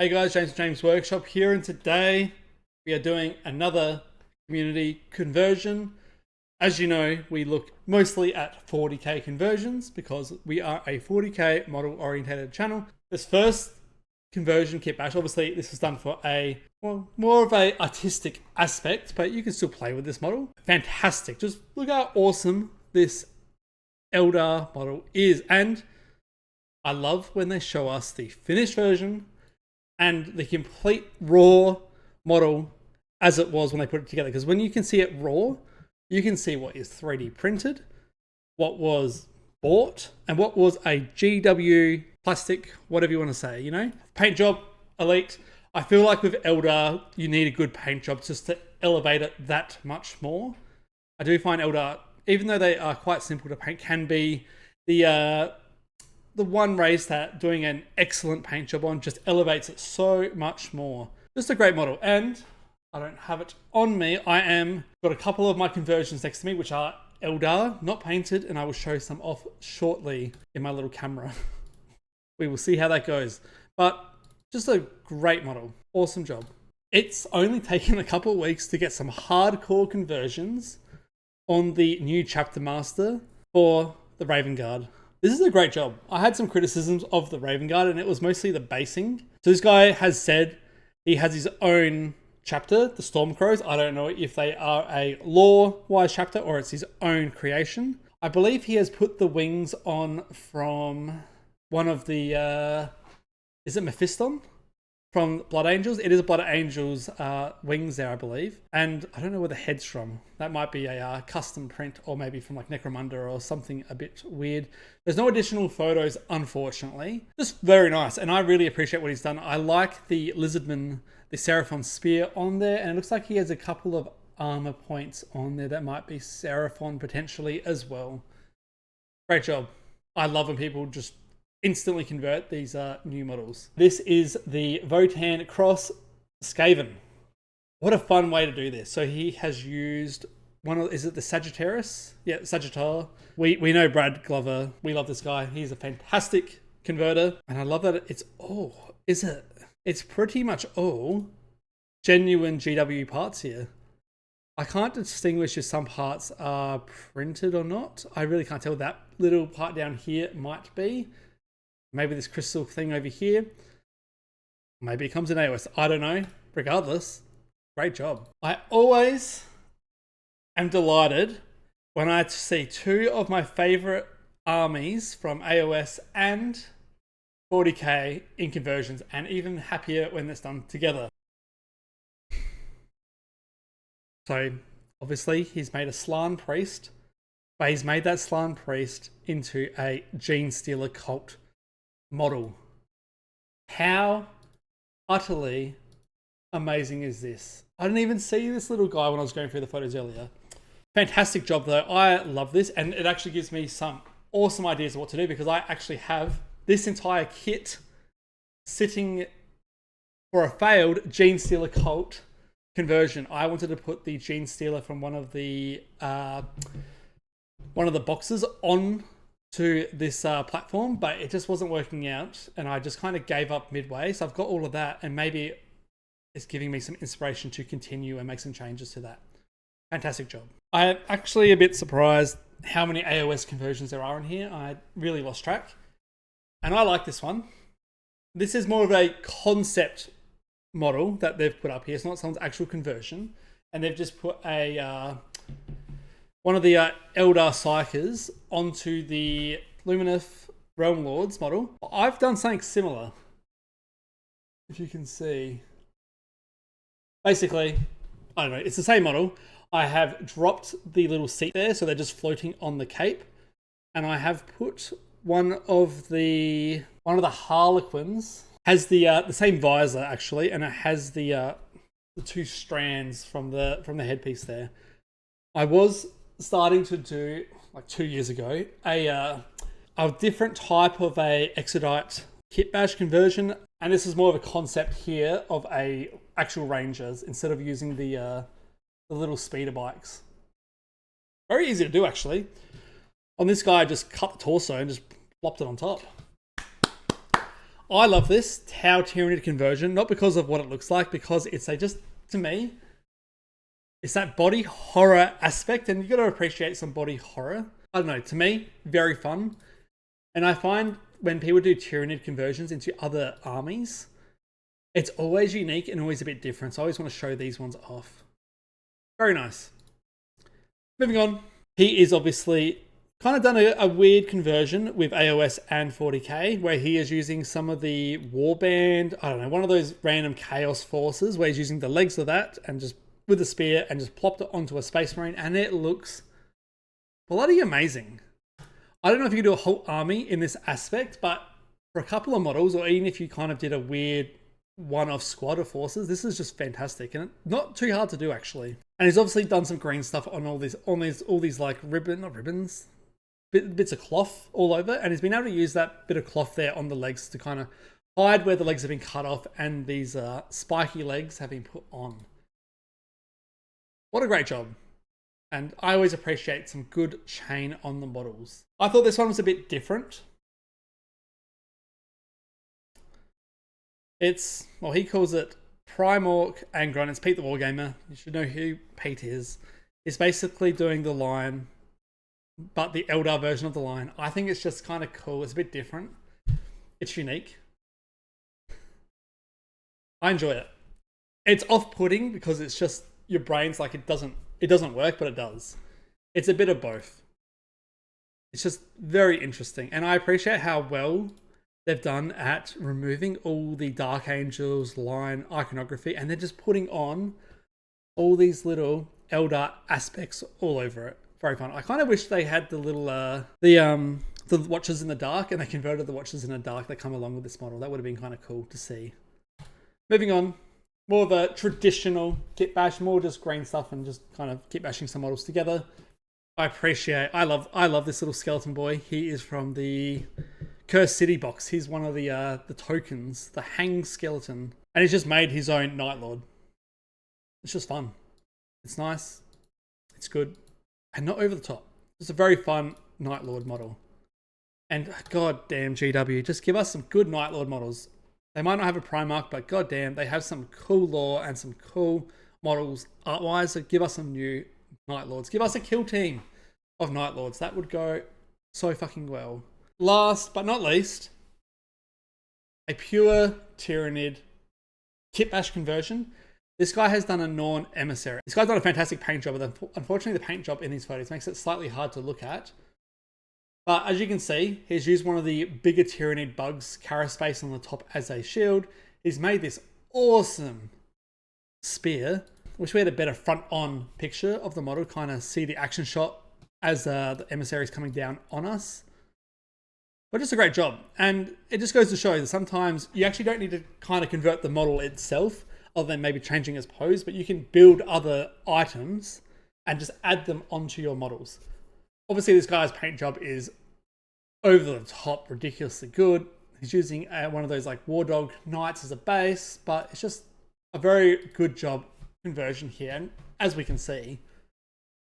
Hey guys, James Workshop here, and today we are doing another community conversion. As you know, we look mostly at 40k conversions because we are a 40k model oriented channel. This first conversion kit bash, obviously this is done for more of a artistic aspect, but you can still play with this model. Fantastic. Just look how awesome this Eldar model is. And I love when they show us the finished version and the complete raw model as it was when they put it together. Because when you can see it raw, you can see what is 3D printed, what was bought, and what was a GW plastic, whatever you want to say, you know? Paint job, elite. I feel like with Eldar, you need a good paint job just to elevate it that much more. I do find Eldar, even though they are quite simple to paint, can be the one race that doing an excellent paint job on just elevates it so much more. Just a great model. And I don't have it on me. I am got a couple of my conversions next to me, which are Eldar, not painted, and I will show some off shortly in my little camera. We will see how that goes. But just a great model. Awesome job. It's only taken a couple of weeks to get some hardcore conversions on the new chapter master for the Raven Guard. This is a great job. I had some criticisms of the Raven Guard, and it was mostly the basing. So this guy has said he has his own chapter, the Stormcrows. I don't know if they are a lore-wise chapter or it's his own creation. I believe he has put the wings on from one of the... is it Mephiston? From Blood Angels? It is a Blood Angels wings there, I believe. And I don't know where the head's from. That might be a custom print, or maybe from like Necromunda or something a bit weird. There's no additional photos, unfortunately. Just very nice, and I really appreciate what he's done. I like the Lizardman, the Seraphon spear on there, and it looks like he has a couple of armor points on there that might be Seraphon potentially as well. Great job. I love when people just instantly convert these new models. This is the Votan Cross Skaven. What a fun way to do this. So he has used is it the Sagittarius? Yeah, Sagittar. We know Brad Glover. We love this guy. He's a fantastic converter. And I love that it's pretty much all genuine GW parts here. I can't distinguish if some parts are printed or not. I really can't tell. That little part down here might be. Maybe this crystal thing over here. Maybe it comes in AOS. I don't know. Regardless, great job. I always am delighted when I see two of my favorite armies from AOS and 40k in conversions, and even happier when it's done together. So obviously he's made a Slann priest, but he's made that Slann priest into a Genestealer cult model. How utterly amazing is this? I didn't even see this little guy when I was going through the photos earlier. Fantastic job though. I love this, and it actually gives me some awesome ideas of what to do, because I actually have this entire kit sitting for a failed Genestealer cult conversion. I wanted to put the Genestealer from one of the boxes on to this platform, but it just wasn't working out, and I just kind of gave up midway. So I've got all of that, and maybe it's giving me some inspiration to continue and make some changes to that. Fantastic job. I'm actually a bit surprised how many AOS conversions there are in here. I really lost track, and I like this one. This is more of a concept model that they've put up here. It's not someone's actual conversion, and they've just put a one of the Eldar Psykers onto the Lumineth Realm Lords model. I've done something similar, if you can see. Basically, I don't know, it's the same model. I have dropped the little seat there, so they're just floating on the cape. And I have put one of the Harlequins, has the same visor actually, and it has the two strands from the headpiece there. I was starting to do, like 2 years ago, a different type of a Exodite kitbash conversion, and this is more of a concept here of a actual Rangers instead of using the little speeder bikes. Very easy to do actually. On this guy, I just cut the torso and just plopped it on top. I love this Tau Tyranid conversion, not because of what it looks like, because it's to me, it's that body horror aspect, and you got to appreciate some body horror. I don't know, to me, very fun. And I find when people do Tyranid conversions into other armies, it's always unique and always a bit different. So I always want to show these ones off. Very nice. Moving on. He is obviously kind of done a weird conversion with AOS and 40k, where he is using some of the warband, I don't know, one of those random chaos forces, where he's using the legs of that and just with a spear and just plopped it onto a space marine, and it looks bloody amazing. I don't know if you could do a whole army in this aspect, but for a couple of models, or even if you kind of did a weird one-off squad of forces, this is just fantastic, and not too hard to do actually. And he's obviously done some green stuff on all these like bits of cloth all over, and he's been able to use that bit of cloth there on the legs to kind of hide where the legs have been cut off and these spiky legs have been put on. What a great job. And I always appreciate some good chain on the models. I thought this one was a bit different. It's, well, he calls it Primorc Angron. It's Pete the Wargamer. You should know who Pete is. He's basically doing the line, but the Eldar version of the line. I think it's just kind of cool. It's a bit different. It's unique. I enjoy it. It's off-putting because it's just, your brain's like, it doesn't work, but it does. It's a bit of both. It's just very interesting. And I appreciate how well they've done at removing all the Dark Angels line iconography, and they're just putting on all these little Eldar aspects all over it. Very fun. I kind of wish they had the little the Watchers in the Dark, and they converted the Watchers in the Dark that come along with this model. That would have been kind of cool to see. Moving on, more of a traditional kit bash, more just green stuff and just kind of kit bashing some models together. I love this little skeleton boy. He is from the Cursed City box. He's one of the tokens, the Hang skeleton, and he's just made his own Night Lord. It's just fun. It's nice. It's good. And not over the top. It's a very fun Night Lord model. And goddamn GW, just give us some good Night Lord models. They might not have a Primarch, but goddamn, they have some cool lore and some cool models art-wise. So give us some new Night Lords. Give us a kill team of Night Lords. That would go so fucking well. Last but not least, a pure Tyranid Kitbash conversion. This guy has done a Norn Emissary. This guy's done a fantastic paint job, but unfortunately the paint job in these photos makes it slightly hard to look at. But as you can see, he's used one of the bigger Tyranid bugs, Carapace on the top as a shield. He's made this awesome spear. Wish we had a better front-on picture of the model, kind of see the action shot as the emissary is coming down on us. But just a great job. And it just goes to show that sometimes you actually don't need to kind of convert the model itself, other than maybe changing its pose, but you can build other items and just add them onto your models. Obviously, this guy's paint job is over the top, ridiculously good. He's using one of those like War Dog Knights as a base, but it's just a very good job conversion here. And as we can see,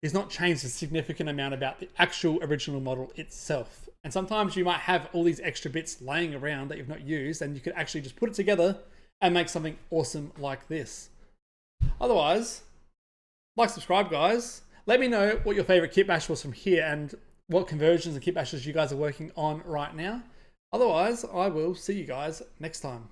he's not changed a significant amount about the actual original model itself. And sometimes you might have all these extra bits laying around that you've not used, and you could actually just put it together and make something awesome like this. Otherwise, like, subscribe, guys. Let me know what your favorite kit bash was from here and what conversions and kit bashes you guys are working on right now. Otherwise, I will see you guys next time.